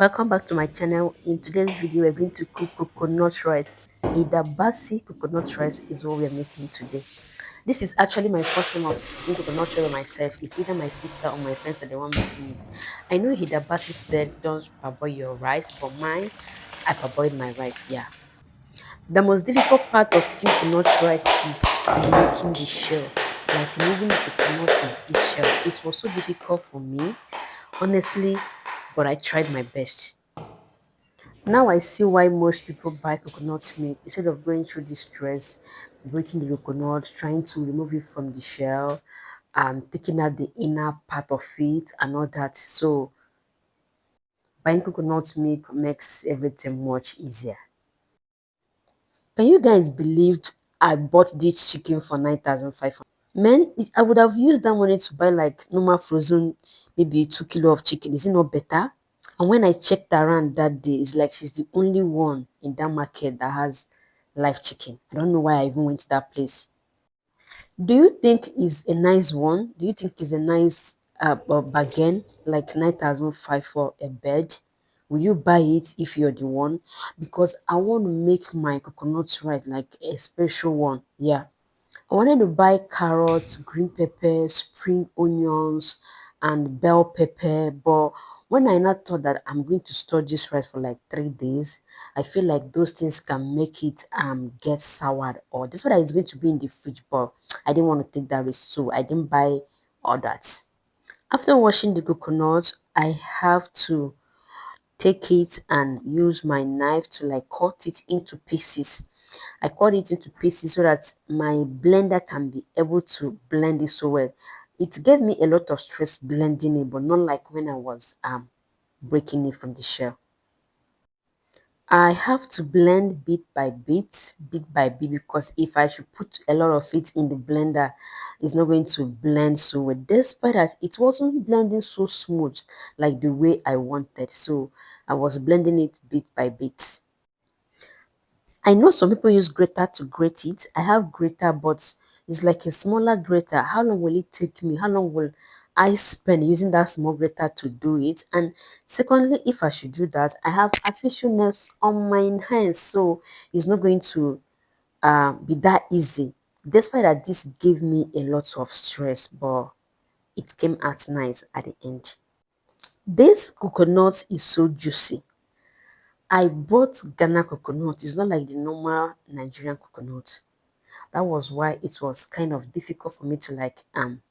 Welcome back to my channel. In today's video, we're going to cook coconut rice. Hilda Baci coconut rice is what we're making today. This is actually my first time of doing coconut rice by myself. It's either my sister or my friends are the one making it. I know Hilda Baci said don't parboil your rice, but mine, I parboiled my rice. Yeah. The most difficult part of cooking coconut rice is making the shell, like removing the coconut from its shell. It was so difficult for me, honestly, but I tried my best. Now I see why most people buy coconut milk instead of going through this stress, breaking the coconut, trying to remove it from the shell, taking out the inner part of it and all that. So buying coconut milk makes everything much easier. Can you guys believe I bought this chicken for 9,500? Man, I would have used that money to buy like normal frozen, maybe 2 kilo of chicken. Is it not better? And when I checked around that day, it's like she's the only one in that market that has live chicken. I don't know why I even went to that place. Do you think is a nice one? Do you think it's a nice bargain, like 9,500 for a bed? Will you buy it if you're the one? Because I want to make my coconut rice like a special one. Yeah. I wanted to buy carrots, green pepper, spring onions, and bell pepper. But when I now thought that I'm going to store this rice for like 3 days, I feel like those things can make it get soured. Or this one is going to be in the fridge, but I didn't want to take that risk, so I didn't buy all that. After washing the coconut, I have to take it and use my knife to like cut it into pieces. I cut it into pieces so that my blender can be able to blend it so well. It gave me a lot of stress blending it, but not like when I was breaking it from the shell. I have to blend bit by bit, because if I should put a lot of it in the blender, it's not going to blend so well. Despite that, it wasn't blending so smooth like the way I wanted. So I was blending it bit by bit. I know some people use grater to grate it. I have grater, but it's like a smaller grater. How long will it take me? How long will I spend using that small grater to do it? And secondly, if I should do that, I have artificial nails on my hands, so it's not going to be that easy. Despite that, this gave me a lot of stress, but it came out nice at the end. This coconut is so juicy. I bought Ghana coconut. It's not like the normal Nigerian coconut. That was why it was kind of difficult for me to like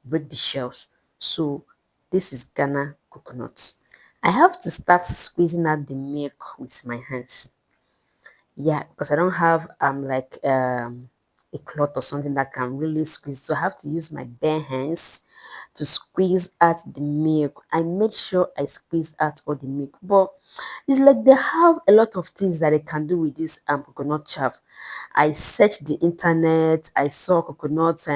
break the shells. So this is Ghana coconut. I have to start squeezing out the milk with my hands. Yeah, because I don't have like a cloth or something that can really squeeze. So I have to use my bare hands to squeeze out the milk. I made sure I squeeze out all the milk. But it's like they have a lot of things that they can do with this coconut chaff. I searched the internet, I saw coconut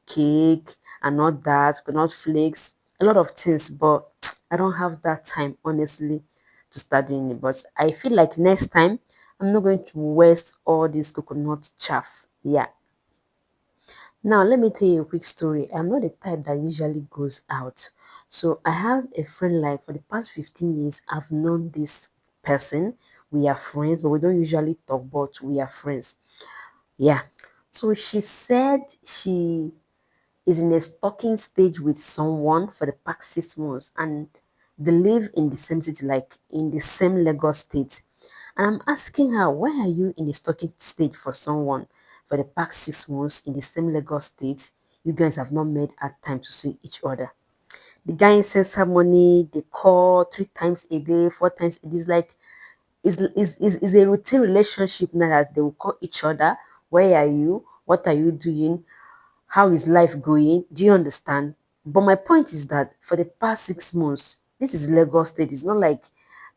cake and all that, coconut flakes, a lot of things, but I don't have that time honestly to start doing it. But I feel like next time I'm not going to waste all this coconut chaff. Yeah. Now, let me tell you a quick story. I'm not the type that usually goes out. So, I have a friend like for the past 15 years, I've known this person. We are friends, but we don't usually talk, but we are friends. Yeah. So, she said she is in a stalking stage with someone for the past 6 months, and they live in the same city, like in the same Lagos state. And I'm asking her, why are you in the stalking stage for someone for the past 6 months in the same Lagos state? You guys have not made a time to see each other. The guy sends her money, they call 3 times a day, 4 times a day. It's like is a routine relationship now that they will call each other. Where are you? What are you doing? How is life going? Do you understand? But my point is that for the past 6 months, this is Lagos State. It's not like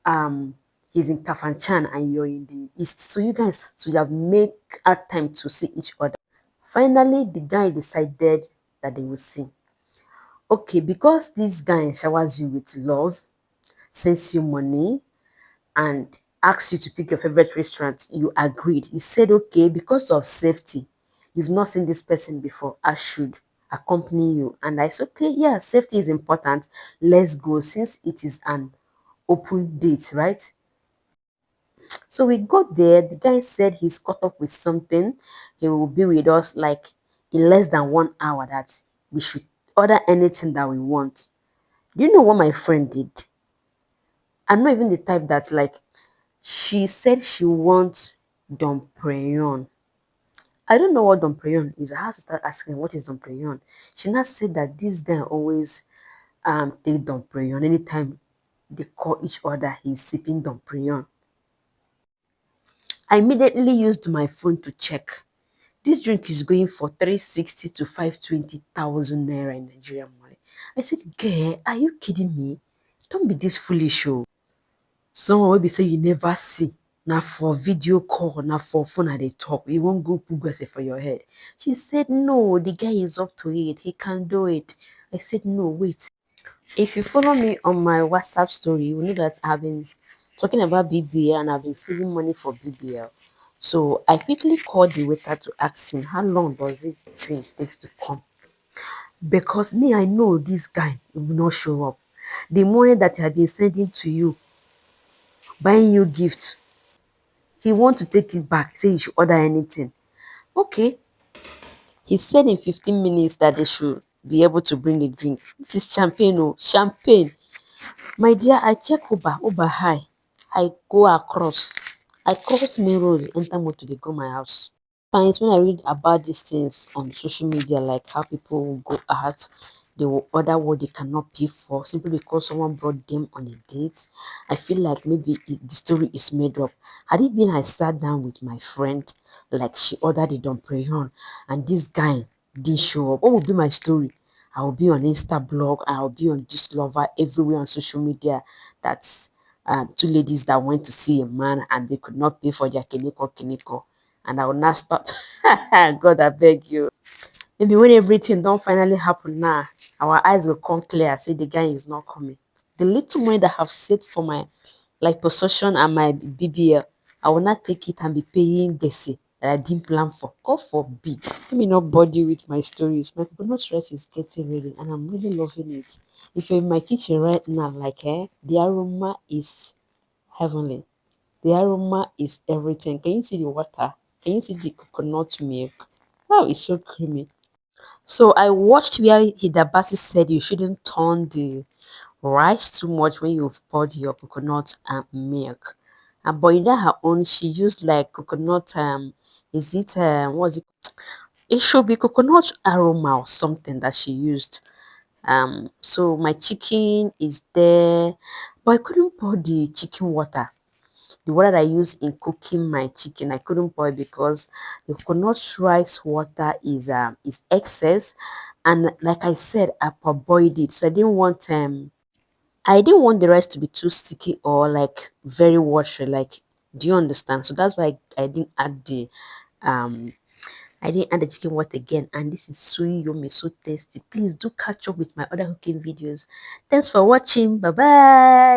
um he's in Kafanchan and you're in the east. So you guys should have make a time to see each other. Finally, the guy decided that they will see. Okay, because this guy showers you with love, sends you money, and asks you to pick your favorite restaurant, you agreed. You said, okay, because of safety, you've not seen this person before, I should accompany you. And I said, okay, yeah, safety is important. Let's go, since it is an open date, right? So we got there. The guy said he's caught up with something. He will be with us like in less than 1 hour, that we should order anything that we want. Do you know what my friend did? I'm not even the type that like, she said she wants Dom Perignon. I don't know what Dom Perignon is. I have to start asking what is Dom Perignon. She now said that this guy always take Dom Perignon anytime they call each other. He's sipping Dom Perignon. I immediately used my phone to check. This drink is going for 360 to 520,000 naira in Nigerian money. I said, girl, are you kidding me? Don't be this foolish, oh. Someone will be say you never see. Now for video call, now for phone at the top. You won't go Google say for your head. She said, no, the guy is up to it. He can do it. I said, no, wait. If you follow me on my WhatsApp story, you know that I've been talking about BBL and I've been saving money for BBL. So I quickly called the waiter to ask him how long does it drink takes to come. Because me, I know this guy will not show up. The money that he had been sending to you, buying you gift, he want to take it back, say you should order anything. Okay. He said in 15 minutes that they should be able to bring a drink. This is champagne, oh, champagne. My dear, I check Uber, Uber high. I go across. I cross main road, enter motor, they go my house. Times when I read about these things on social media, like how people will go out, they will order what they cannot pay for simply because someone brought them on a date. I feel like maybe the story is made up. Had it been I sat down with my friend, like she ordered it on Preyon, and this guy didn't show up, what would be my story? I will be on Insta blog, I will be on this lover everywhere on social media. That's two ladies that went to see a man and they could not pay for their kiniko. And I will not stop. God, I beg you. Maybe when everything don't finally happen now, our eyes will come clear. Say the guy is not coming. The little money that I have saved for my like possession and my BBL, I will not take it and be paying Bessie that I didn't plan for. God forbid. Let me not bother you with my stories. My coconut rice is getting ready and I'm really loving it. If you're in my kitchen right now, like the aroma is heavenly. The aroma is everything. Can you see the water? Can you see the coconut milk? Wow, it's so creamy. So I watched where Hilda Baci said you shouldn't turn the rice too much when you've poured your coconut milk. But in that her own, she used like coconut is it what is it? It should be coconut aroma or something that she used. So my chicken is there, but I couldn't pour the chicken water. The water I use in cooking my chicken, I couldn't pour it because the coconut rice water is excess, and like I said, I parboiled it, so I didn't want the rice to be too sticky or like very watery. Like, do you understand? So that's why I didn't add the um chicken water again. And this is so yummy, so tasty. Please do catch up with my other cooking videos. Thanks for watching. Bye bye.